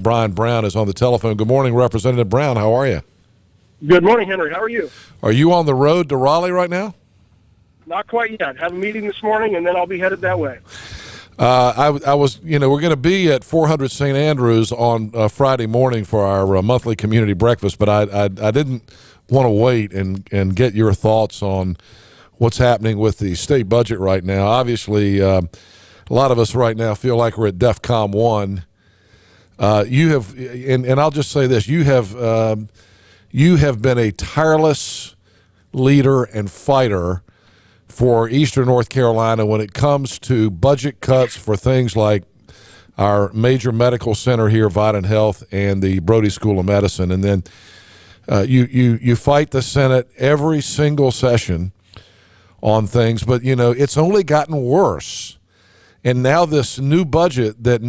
Brian Brown is on the telephone. Good morning, Representative Brown. How are you? Good morning, Henry. How are you? Are you on the road to Raleigh right now? Not quite yet. Have a meeting this morning, and then I'll be headed that way. I was, we're going to be at 400 St. Andrews on Friday morning for our monthly community breakfast, but I didn't want to wait and get your thoughts on what's happening with the state budget right now. Obviously, a lot of us right now feel like we're at DEFCON 1. You have, and I'll just say this: you have been a tireless leader and fighter for Eastern North Carolina when it comes to budget cuts for things like our major medical center here, Vidant Health, and the Brody School of Medicine. And then you fight the Senate every single session on things, but it's only gotten worse. And now this new budget that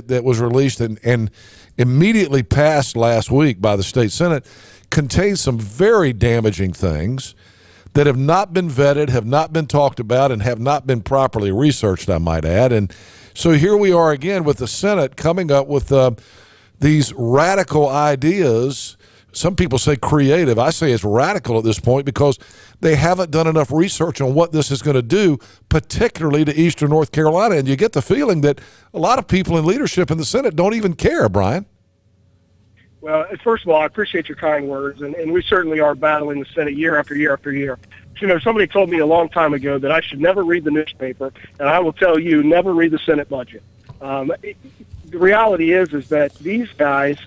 that was released and immediately passed last week by the state Senate contains some very damaging things that have not been vetted, have not been talked about, and have not been properly researched, I might add. And so here we are again with the Senate coming up with these radical ideas. Some people say creative. I say it's radical at this point because they haven't done enough research on what this is going to do, particularly to Eastern North Carolina. And you get the feeling that a lot of people in leadership in the Senate don't even care, Brian. Well, first of all, I appreciate your kind words, and we certainly are battling the Senate year after year after year. Somebody told me a long time ago that I should never read the newspaper, and I will tell you, never read the Senate budget. The reality is that these guys,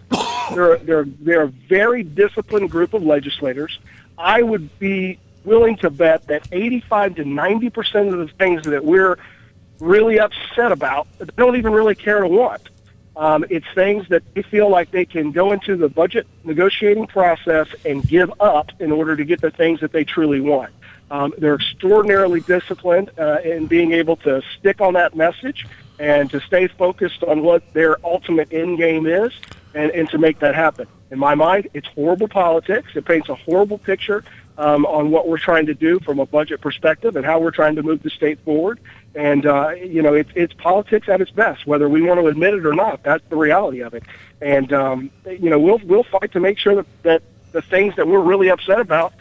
they're a very disciplined group of legislators. I would be willing to bet that 85 to 90% of the things that we're really upset about, they don't even really care to want. It's things that they feel like they can go into the budget negotiating process and give up in order to get the things that they truly want. They're extraordinarily disciplined in being able to stick on that message and to stay focused on what their ultimate end game is and to make that happen. In my mind, it's horrible politics. It paints a horrible picture on what we're trying to do from a budget perspective and how we're trying to move the state forward. And, it's politics at its best, whether we want to admit it or not. That's the reality of it. And, we'll fight to make sure that the things that we're really upset about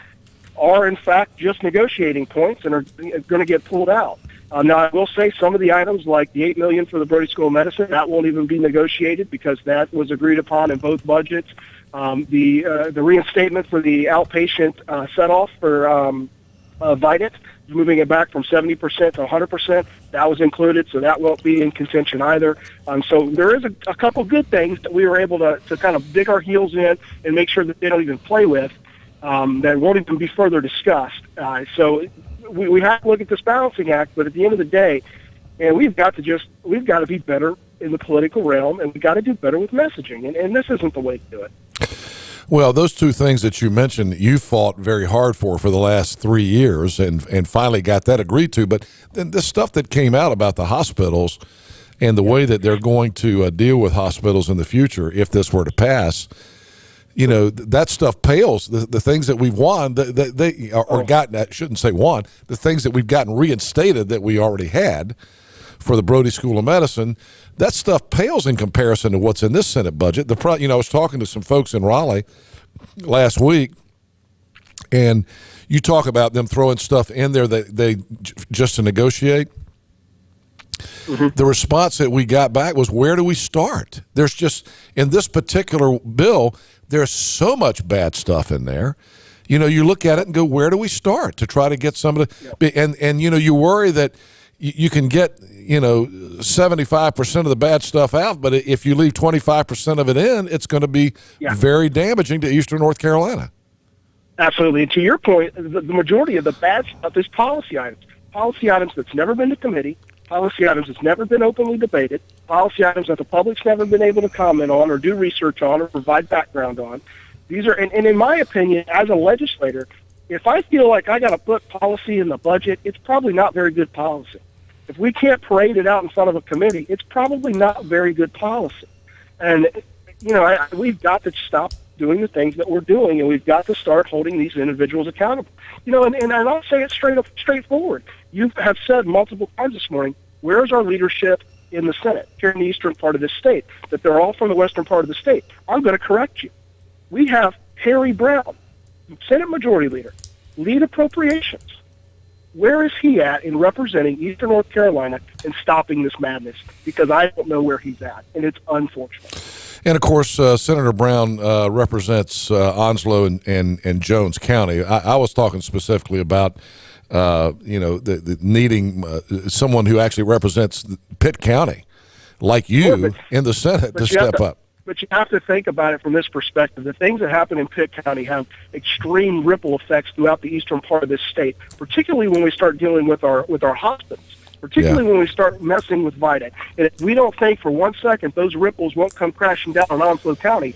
are, in fact, just negotiating points and are going to get pulled out. Now, I will say some of the items, like the $8 million for the Brody School of Medicine, that won't even be negotiated because that was agreed upon in both budgets. The reinstatement for the outpatient set-off for Vidant, moving it back from 70% to 100%, that was included, so that won't be in contention either. So there is a couple good things that we were able to kind of dig our heels in and make sure that they don't even play with, that won't even be further discussed. So we have to look at this balancing act, but at the end of the day, and we've got to be better in the political realm, and we've got to do better with messaging, and this isn't the way to do it. Well, those two things that you mentioned, you fought very hard for the last 3 years and finally got that agreed to. But then the stuff that came out about the hospitals and the way that they're going to deal with hospitals in the future, if this were to pass, that stuff pales. The things that we've won, gotten, I shouldn't say won, the things that we've gotten reinstated that we already had for the Brody School of Medicine, that stuff pales in comparison to what's in this Senate budget. I was talking to some folks in Raleigh last week, and you talk about them throwing stuff in there that they just to negotiate. Mm-hmm. The response that we got back was, where do we start? There's just, in this particular bill, there's so much bad stuff in there. You look at it and go, where do we start to try to get some of the, and you worry that you can get 75% of the bad stuff out, but if you leave 25% of it in, it's going to be very damaging to Eastern North Carolina. Absolutely. And to your point, the majority of the bad stuff is policy items that's never been to committee, policy items that's never been openly debated, policy items that the public's never been able to comment on or do research on or provide background on. These are, and in my opinion, as a legislator, if I feel like I got to put policy in the budget, it's probably not very good policy. If we can't parade it out in front of a committee, it's probably not very good policy. And, we've got to stop doing the things that we're doing, and we've got to start holding these individuals accountable. And I'll say it straightforward. You have said multiple times this morning, where's our leadership in the Senate here in the eastern part of this state, that they're all from the western part of the state. I'm going to correct you. We have Harry Brown, Senate Majority Leader, lead appropriations. Where is he at in representing Eastern North Carolina and stopping this madness? Because I don't know where he's at, and it's unfortunate. And of course, Senator Brown represents Onslow and Jones County. I was talking specifically about the needing someone who actually represents Pitt County, like you, in the Senate to step up. But you have to think about it from this perspective. The things that happen in Pitt County have extreme ripple effects throughout the eastern part of this state, particularly when we start dealing with our hospitals, particularly when we start messing with VITA. And if we don't think for 1 second those ripples won't come crashing down on Onslow County,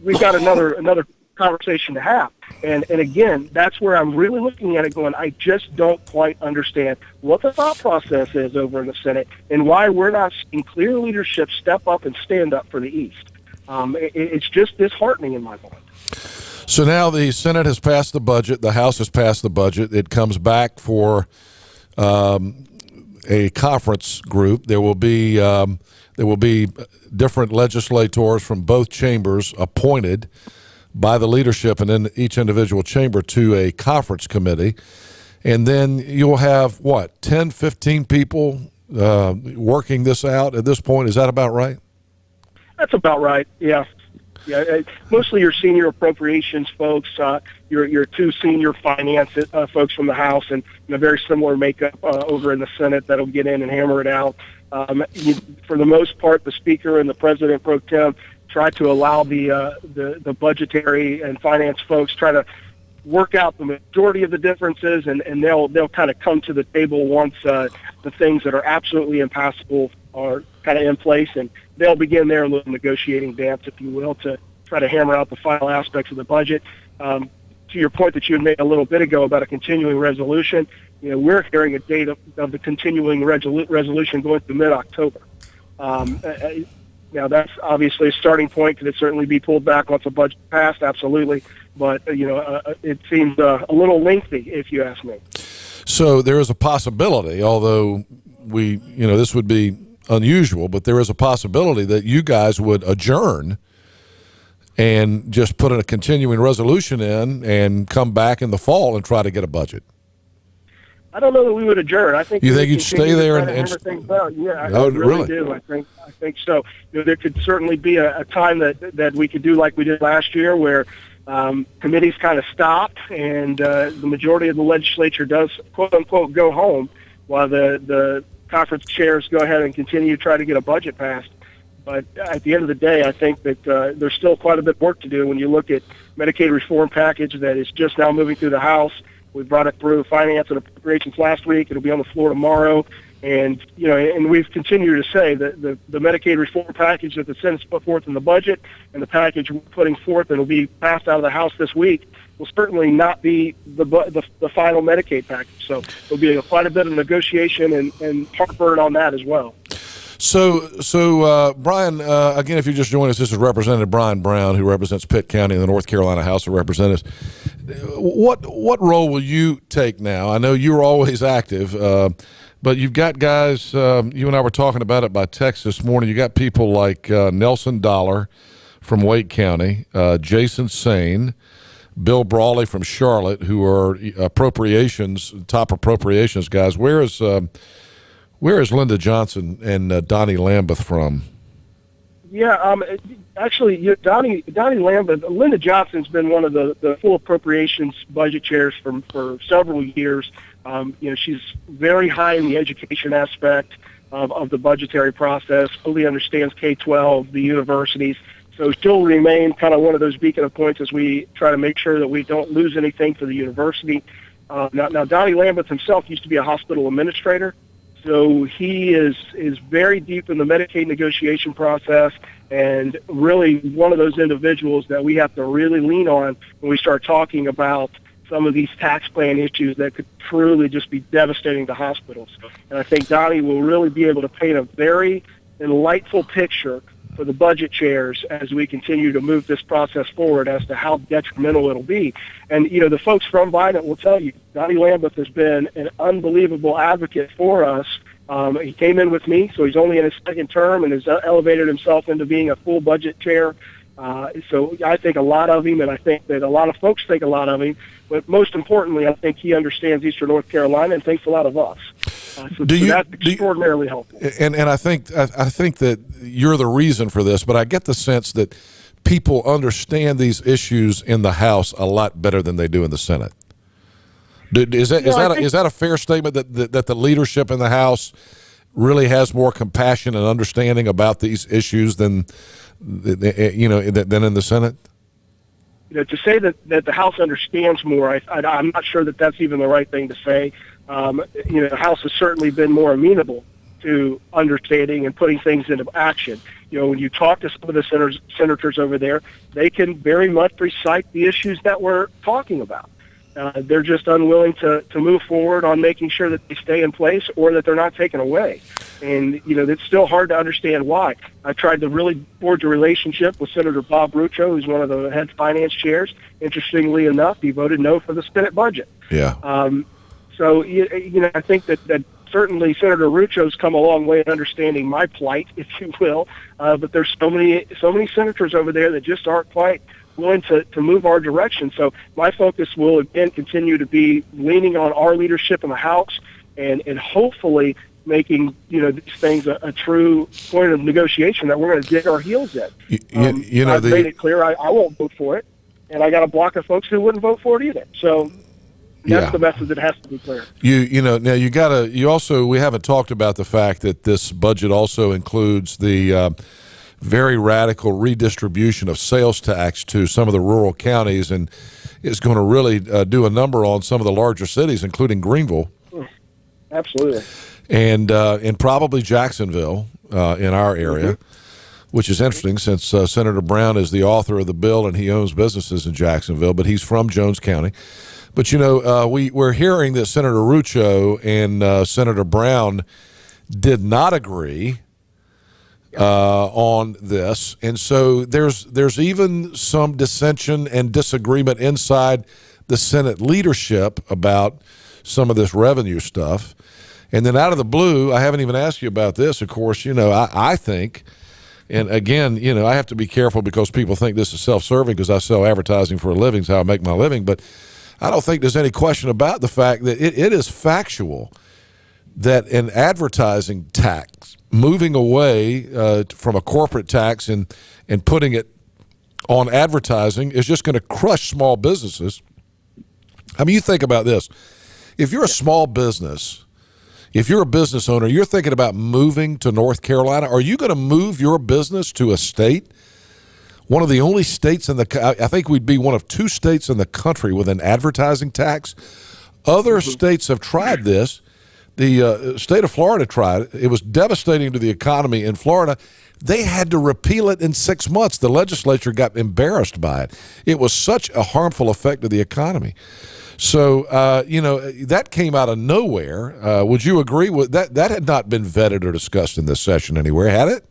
we've got another conversation to have. And again, that's where I'm really looking at it going, I just don't quite understand what the thought process is over in the Senate and why we're not seeing clear leadership step up and stand up for the East. It's just disheartening in my mind. So now the Senate has passed the budget. The House has passed the budget. It comes back for a conference group. There will be different legislators from both chambers appointed by the leadership and in each individual chamber to a conference committee. And then you'll have, 10, 15 people working this out at this point. Is that about right? That's about right. Yeah. Mostly your senior appropriations folks, your two senior finance folks from the House, and a very similar makeup over in the Senate that'll get in and hammer it out. For the most part, the Speaker and the President pro tem try to allow the budgetary and finance folks try to work out the majority of the differences, and they'll kind of come to the table once the things that are absolutely impassable are kind of in place, and they'll begin their little negotiating dance, if you will, to try to hammer out the final aspects of the budget. To your point that you had made a little bit ago about a continuing resolution, we're hearing a date of the continuing resolution going through mid-October. Now, that's obviously a starting point. Could it certainly be pulled back once the budget passed? Absolutely. But, it seems a little lengthy, if you ask me. So there is a possibility, although this would be unusual, but there is a possibility that you guys would adjourn and just put a continuing resolution in and come back in the fall and try to get a budget. I don't know that we would adjourn. I think you think you'd stay there and hammer things out. Yeah, I really do. I think so. There could certainly be a time that we could do like we did last year, where committees kind of stopped and the majority of the legislature does quote unquote go home, while the conference chairs go ahead and continue to try to get a budget passed. But at the end of the day, I think that there's still quite a bit of work to do when you look at Medicaid reform package that is just now moving through the House. We brought it through Finance and Appropriations last week. It'll be on the floor tomorrow. And, and we've continued to say that the Medicaid reform package that the Senate's put forth in the budget and the package we're putting forth and will be passed out of the House this week will certainly not be the final Medicaid package. So there'll be quite a bit of negotiation and heartburn on that as well. So Brian, again, if you just joined us, this is Representative Brian Brown, who represents Pitt County in the North Carolina House of Representatives. What role will you take now? I know you're always active, but you've got guys, you and I were talking about it by text this morning. You got people like Nelson Dollar from Wake County, Jason Sane, Bill Brawley from Charlotte, who are top appropriations guys. Where is Linda Johnson and Donnie Lambeth from? Yeah, actually, Donnie Lambeth, Linda Johnson's been one of the full appropriations budget chairs for several years. She's very high in the education aspect of the budgetary process, fully understands K-12, the universities. So she'll remain kind of one of those beacon of points as we try to make sure that we don't lose anything for the university. Now, Donnie Lambeth himself used to be a hospital administrator. So he is very deep in the Medicaid negotiation process and really one of those individuals that we have to really lean on when we start talking about some of these tax plan issues that could truly just be devastating to hospitals. And I think Donnie will really be able to paint a very enlightful picture for the budget chairs as we continue to move this process forward as to how detrimental it'll be. And, the folks from Biden will tell you, Donnie Lambeth has been an unbelievable advocate for us He came in with me, so he's only in his second term and has elevated himself into being a full budget chair. So I think a lot of him, and I think that a lot of folks think a lot of him. But most importantly, I think he understands Eastern North Carolina and thinks a lot of us. So that's extraordinarily helpful. And I think that you're the reason for this, but I get the sense that people understand these issues in the House a lot better than they do in the Senate. Is that a fair statement that the leadership in the House really has more compassion and understanding about these issues than in the Senate? To say that the House understands more, I'm not sure that that's even the right thing to say. The House has certainly been more amenable to understanding and putting things into action. When you talk to some of the senators over there, they can very much recite the issues that we're talking about. They're just unwilling to move forward on making sure that they stay in place or that they're not taken away. And, it's still hard to understand why. I tried to really forge a relationship with Senator Bob Rucho, who's one of the head finance chairs. Interestingly enough, he voted no for the Senate budget. Yeah. So, I think that certainly Senator Rucho's come a long way in understanding my plight, if you will. But there's so many senators over there that just aren't quite willing to move our direction. So my focus will, again, continue to be leaning on our leadership in the House and hopefully making, these things a true point of negotiation that we're going to dig our heels in. I've made it clear I won't vote for it, and I got a block of folks who wouldn't vote for it either. So that's the message that has to be clear. We haven't talked about the fact that this budget also includes the very radical redistribution of sales tax to some of the rural counties, and is going to really do a number on some of the larger cities, including Greenville. Absolutely. And probably Jacksonville in our area, which is interesting since Senator Brown is the author of the bill and he owns businesses in Jacksonville, but he's from Jones County. But, we're hearing that Senator Rucho and Senator Brown did not agree on this, and so there's even some dissension and disagreement inside the Senate leadership about some of this revenue stuff. And then out of the blue, I haven't even asked you about this, of course, I think, and again, I have to be careful because people think this is self-serving because I sell advertising for a living, it's how I make my living, but I don't think there's any question about the fact that it is factual that an advertising tax, moving away from a corporate tax and putting it on advertising, is just going to crush small businesses. I mean, you think about this. If you're a small business, if you're a business owner, you're thinking about moving to North Carolina, are you going to move your business to a state? One of the only states I think we'd be one of two states in the country with an advertising tax. Other states have tried this. The state of Florida tried it. It was devastating to the economy in Florida. They had to repeal it in 6 months. The legislature got embarrassed by it. It was such a harmful effect to the economy. So, that came out of nowhere. Would you agree with that? That had not been vetted or discussed in this session anywhere, had it?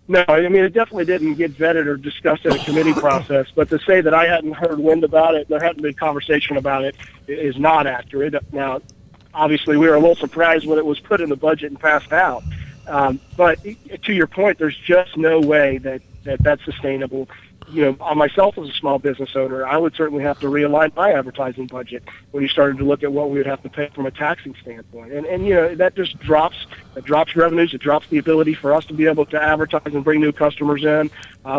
No, I mean, it definitely didn't get vetted or discussed in a committee process. But to say that I hadn't heard wind about it, there hadn't been conversation about it, is not accurate. Now, obviously, we were a little surprised when it was put in the budget and passed out. But to your point, there's just no way that that's sustainable. On myself as a small business owner, I would certainly have to realign my advertising budget when you started to look at what we would have to pay from a taxing standpoint. And that just drops revenues. It drops the ability for us to be able to advertise and bring new customers in,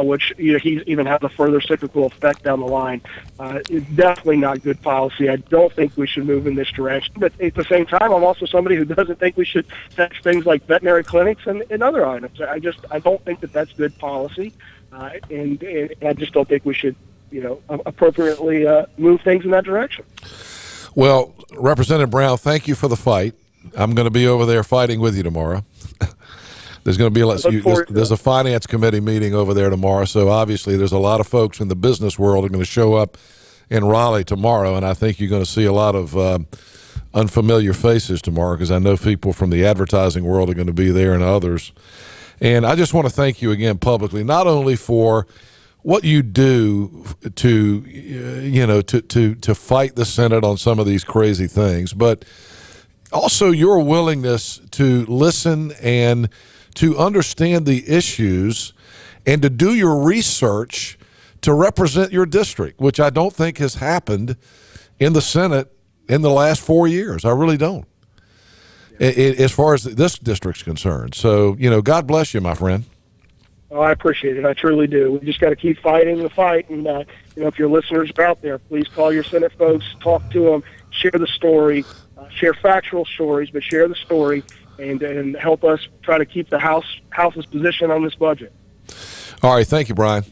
which he even has a further cyclical effect down the line. It's definitely not good policy. I don't think we should move in this direction. But at the same time, I'm also somebody who doesn't think we should tax things like veterinary clinics and other items. I don't think that that's good policy. And I just don't think we should, appropriately move things in that direction. Well, Representative Brown, thank you for the fight. I'm going to be over there fighting with you tomorrow. There's going to be there's a finance committee meeting over there tomorrow, so obviously there's a lot of folks in the business world are going to show up in Raleigh tomorrow, and I think you're going to see a lot of unfamiliar faces tomorrow because I know people from the advertising world are going to be there and others. And I just want to thank you again publicly, not only for what you do to fight the Senate on some of these crazy things, but also your willingness to listen and to understand the issues and to do your research to represent your district, which I don't think has happened in the Senate in the last 4 years. I really don't, as far as this district's concerned. So, God bless you, my friend. Oh, I appreciate it. I truly do. We just got to keep fighting the fight. And, if your listeners are out there, please call your Senate folks, talk to them, share the story, share factual stories, but share the story and help us try to keep the House's position on this budget. All right. Thank you, Brian.